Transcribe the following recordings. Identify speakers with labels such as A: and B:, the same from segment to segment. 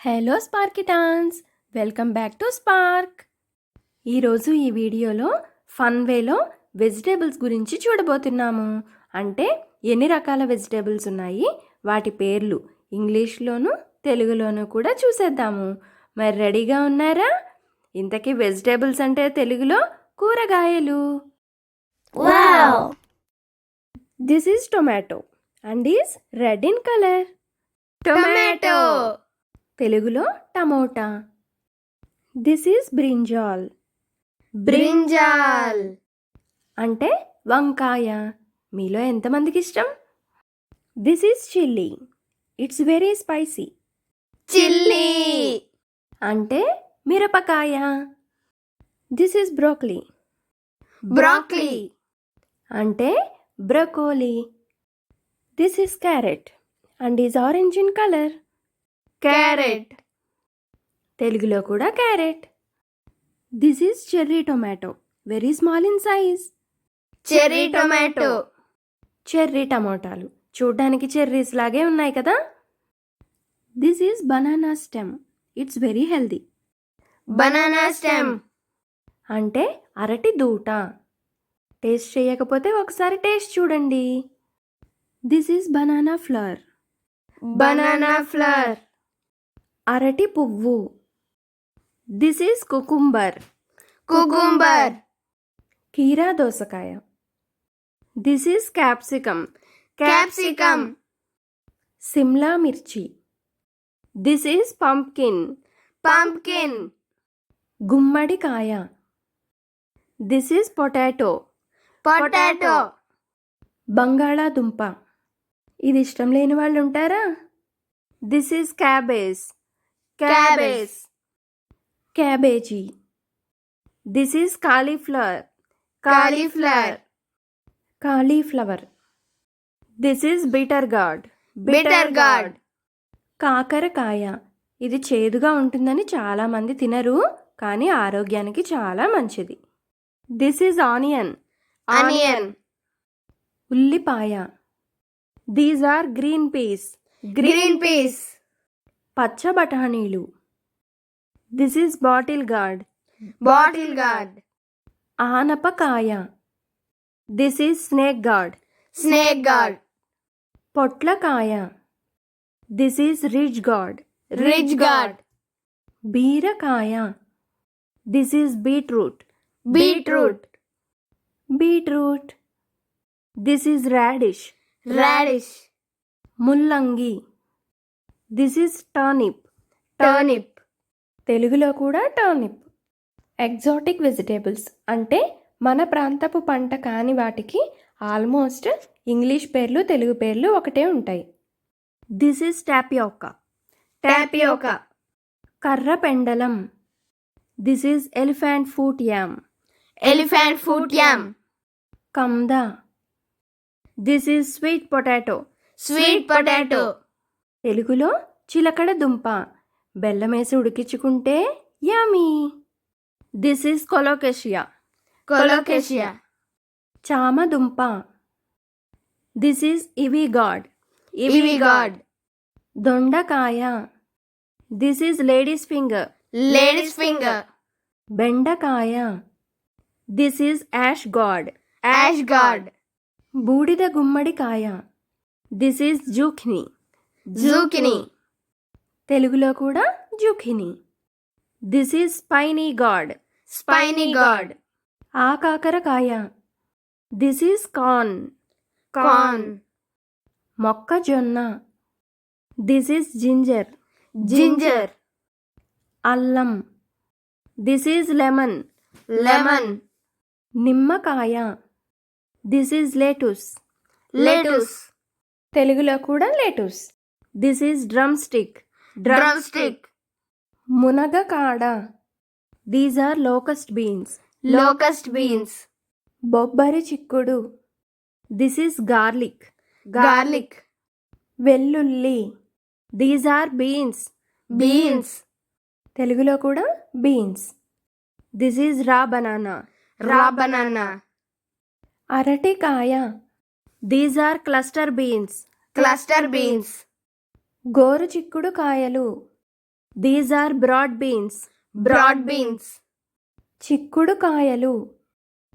A: Hello Sparkitans, welcome back to Spark. ఈరోజు ఈ వీడియోలో ఫన్ వేలో వెజిటేబుల్స్ గురించి చూడబోతున్నాము. అంటే ఎన్ని రకాల వెజిటేబుల్స్ ఉన్నాయి, వాటి పేర్లు ఇంగ్లీష్లోను తెలుగులోను కూడా చూసేద్దాము. మరి రెడీగా ఉన్నారా? ఇంతకీ వెజిటేబుల్స్ అంటే తెలుగులో కూరగాయలు.
B: Wow!
A: This is tomato and is red in colour.
B: Tomato!
A: తెలుగులో tomato. This is brinjal.
B: Brinjal!
A: అంటే వంకాయ. మీలో ఎంతమందికి ఇష్టం? This is chilli. It's very spicy.
B: Chilli!
A: అంటే మిరపకాయ. This is broccoli.
B: Broccoli!
A: అంటే broccoli. This is carrot and is orange in colour.
B: Carrot!
A: తెలుగులో కూడా carrot. This is cherry tomato, very small in size.
B: Cherry tomato!
A: Cherry టమోటాలు చూడ్డానికి cherries లాగే ఉన్నాయి కదా. This is banana stem. It's very healthy.
B: Banana stem!
A: అంటే అరటి దూట. Taste చేయకపోతే ఒకసారి టేస్ట్ చూడండి. This is banana flower.
B: Banana flower!
A: అరటి పువ్వు. This is cucumber.
B: Cucumber!
A: కీరా దోసకాయ. This is capsicum.
B: Capsicum!
A: Simla మిర్చి. This is pumpkin.
B: Pumpkin!
A: గుమ్మడికాయ. This is potato.
B: Potato!
A: బంగాళాదుంప. ఇది ఇష్టం లేని వాళ్ళు ఉంటారా? This is cabbage.
B: Cabbage!
A: Cabbage. This is cauliflower.
B: Cauliflower!
A: Cauliflower. This is bitter gourd.
B: Bitter gourd!
A: కాకరకాయ. ఇది చేదుగా ఉంటుందని చాలామంది తినరు, కానీ ఆరోగ్యానికి చాలా మంచిది. This is onion.
B: Onion!
A: ఉల్లిపాయ. These are green peas.
B: Green peas!
A: పచ్చ బఠానీలు. This is bottle gourd.
B: Bottle gourd!
A: ఆనపకాయ. This is snake gourd.
B: Snake gourd!
A: పొట్లకాయ. This is ridge gourd.
B: Ridge gourd!
A: బీరకాయ. This is beetroot.
B: Beetroot!
A: Beetroot. This is radish.
B: Radish!
A: ముల్లంగి. This is turnip.
B: Turnip!
A: తెలుగులో కూడా turnip. Exotic vegetables అంటే మన ప్రాంతపు పంట కాని వాటికి ఆల్మోస్ట్ ఇంగ్లీష్ పేర్లు తెలుగు పేర్లు ఒకటే ఉంటాయి. This is tapioca.
B: Tapioca!
A: కర్ర పెండలం. This is elephant foot yam.
B: Elephant foot yam!
A: కందా. This is sweet potato.
B: Sweet potato!
A: తెలుగులో చిలకడ దుంప. బెల్లమేసి ఉడికించుకుంటే yummy. This is colocasia.
B: Colocasia!
A: చామ దుంప. This is ivy gourd.
B: Ivy gourd!
A: దొండకాయ. This is ladies finger.
B: Lady's finger!
A: బెండకాయ. This is ash gourd.
B: Ash gourd!
A: బూడిద గుమ్మడికాయ. This is zucchini.
B: Zucchini!
A: తెలుగులో కూడా zucchini. This is spiny God.
B: Spiny gourd!
A: ఆకాకరకాయ. This is corn.
B: Corn!
A: మొక్కజొన్న. This is ginger.
B: Ginger!
A: అల్లం. This is lemon.
B: Lemon!
A: నిమ్మకాయ. This is lettuce.
B: Lettuce!
A: తెలుగులో కూడా lettuce. This is drumstick.
B: Drumstick!
A: మునగకాడ. These are locust beans.
B: Locust beans!
A: బొబ్బరి చిక్కుడు. This is garlic.
B: Garlic!
A: వెల్లుల్లి. These are beans.
B: Beans!
A: తెలుగులో కూడా beans. This is raw banana.
B: Raw banana!
A: అరటికాయ. These are cluster beans.
B: Cluster beans!
A: గోరు చిక్కుడు కాయలు. These are broad beans.
B: Broad beans.
A: చిక్కుడు కాయలు.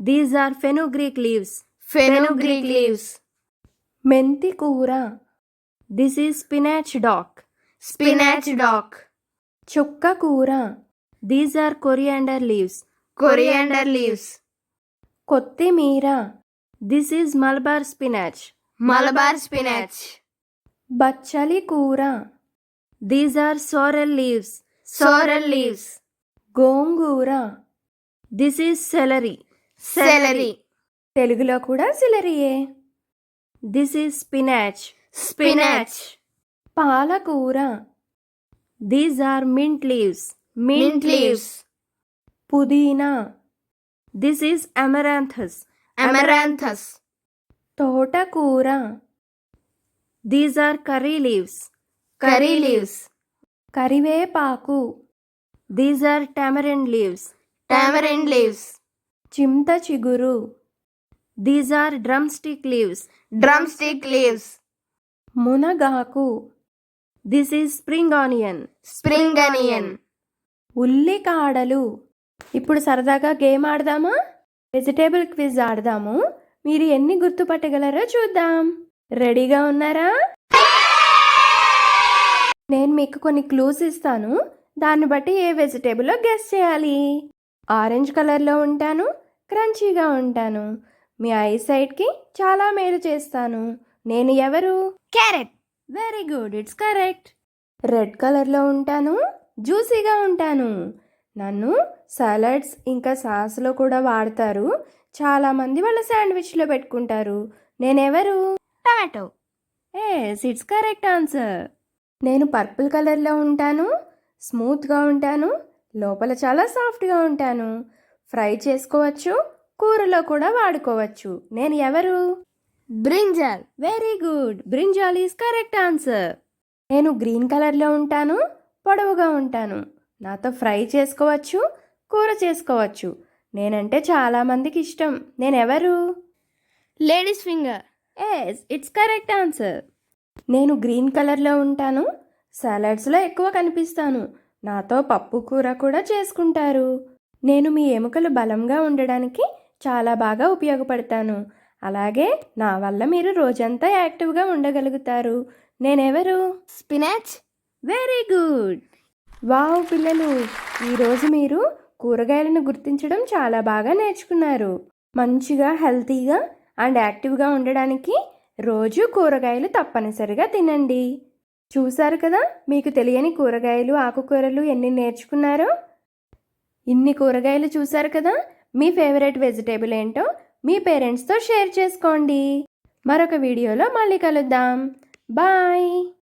A: These are fenugreek leaves.
B: Fenugreek leaves.
A: మెంతి కూర. This is spinach dock.
B: Spinach dock.
A: చుక్క కూర. These are coriander leaves.
B: Coriander leaves.
A: కొత్తిమీర. This is Malabar spinach.
B: Malabar spinach.
A: బచ్చలి కూర. These are sorrel leaves.
B: Sorrel leaves.
A: గోంగూర. This is celery.
B: Celery.
A: తెలుగులో కూడా సెలరీయే. This is spinach.
B: Spinach.
A: పాలకూర. These are mint leaves.
B: Mint leaves.
A: పుదీనా. This is amaranthus.
B: Amaranthus.
A: తోటకూర. These are curry leaves.
B: Curry leaves.
A: కరివేపాకు. These are tamarind leaves.
B: Tamarind leaves.
A: చింత చిగురు. These are drumstick leaves.
B: Drumstick leaves.
A: మునగాకు. This is spring onion.
B: Spring onion.
A: ఉల్లికాడలు. ఇప్పుడు సరదాగా game ఆడదామా? వెజిటేబుల్ క్విజ్ ఆడదాము. మీరు ఎన్ని గుర్తుపట్టగలరో చూద్దాం. రెడీగా ఉన్నారా? నేను మీకు కొన్ని క్లూస్ ఇస్తాను. దాన్ని బట్టి ఏ వెజిటేబుల్లో గెస్ చేయాలి. ఆరెంజ్ కలర్లో ఉంటాను. క్రంచీగా ఉంటాను. మీ ఐసైట్కి చాలా మేలు చేస్తాను. నేను ఎవరు?
B: Carrot.
A: Very good, it's correct. Red కలర్లో ఉంటాను. జ్యూసీగా ఉంటాను. నన్ను సలాడ్స్ ఇంకా సాస్లో కూడా వాడతారు. చాలామంది వాళ్ళ శాండ్విచ్లో పెట్టుకుంటారు. నేనెవరు?
B: Tomato.
A: Yes, it's correct answer. నేను పర్పుల్ కలర్లో ఉంటాను. స్మూత్గా ఉంటాను. లోపల చాలా సాఫ్ట్గా ఉంటాను. ఫ్రై చేసుకోవచ్చు. కూరలో కూడా వాడుకోవచ్చు. నేను ఎవరు?
B: Brinjal.
A: Very good, brinjal is correct answer. నేను గ్రీన్ కలర్లో ఉంటాను. పొడవుగా ఉంటాను. నాతో ఫ్రై చేసుకోవచ్చు. కూర చేసుకోవచ్చు. నేనంటే చాలామందికి ఇష్టం. నేనెవరు?
B: Lady's finger.
A: Yes, it's correct answer. నేను గ్రీన్ కలర్లో ఉంటాను. సలాడ్స్లో ఎక్కువ కనిపిస్తాను. నాతో పప్పు కూర కూడా చేసుకుంటారు. నేను మీ ఎముకలు బలంగా ఉండడానికి చాలా బాగా ఉపయోగపడతాను. అలాగే నా వల్ల మీరు రోజంతా యాక్టివ్గా ఉండగలుగుతారు. నేనెవరు?
B: Spinach.
A: Very good. వావ్ పిల్లలు, ఈరోజు మీరు కూరగాయలను గుర్తించడం చాలా బాగా నేర్చుకున్నారు. మంచిగా హెల్తీగా అండ్ యాక్టివ్గా ఉండడానికి రోజు కూరగాయలు తప్పనిసరిగా తినండి. చూశారు కదా, మీకు తెలియని కూరగాయలు ఆకుకూరలు ఎన్ని నేర్చుకున్నారో. ఇన్ని కూరగాయలు చూశారు కదా. మీ ఫేవరెట్ వెజిటేబుల్ ఏంటో మీ పేరెంట్స్తో షేర్ చేసుకోండి. మరొక వీడియోలో మళ్ళీ కలుద్దాం. బాయ్.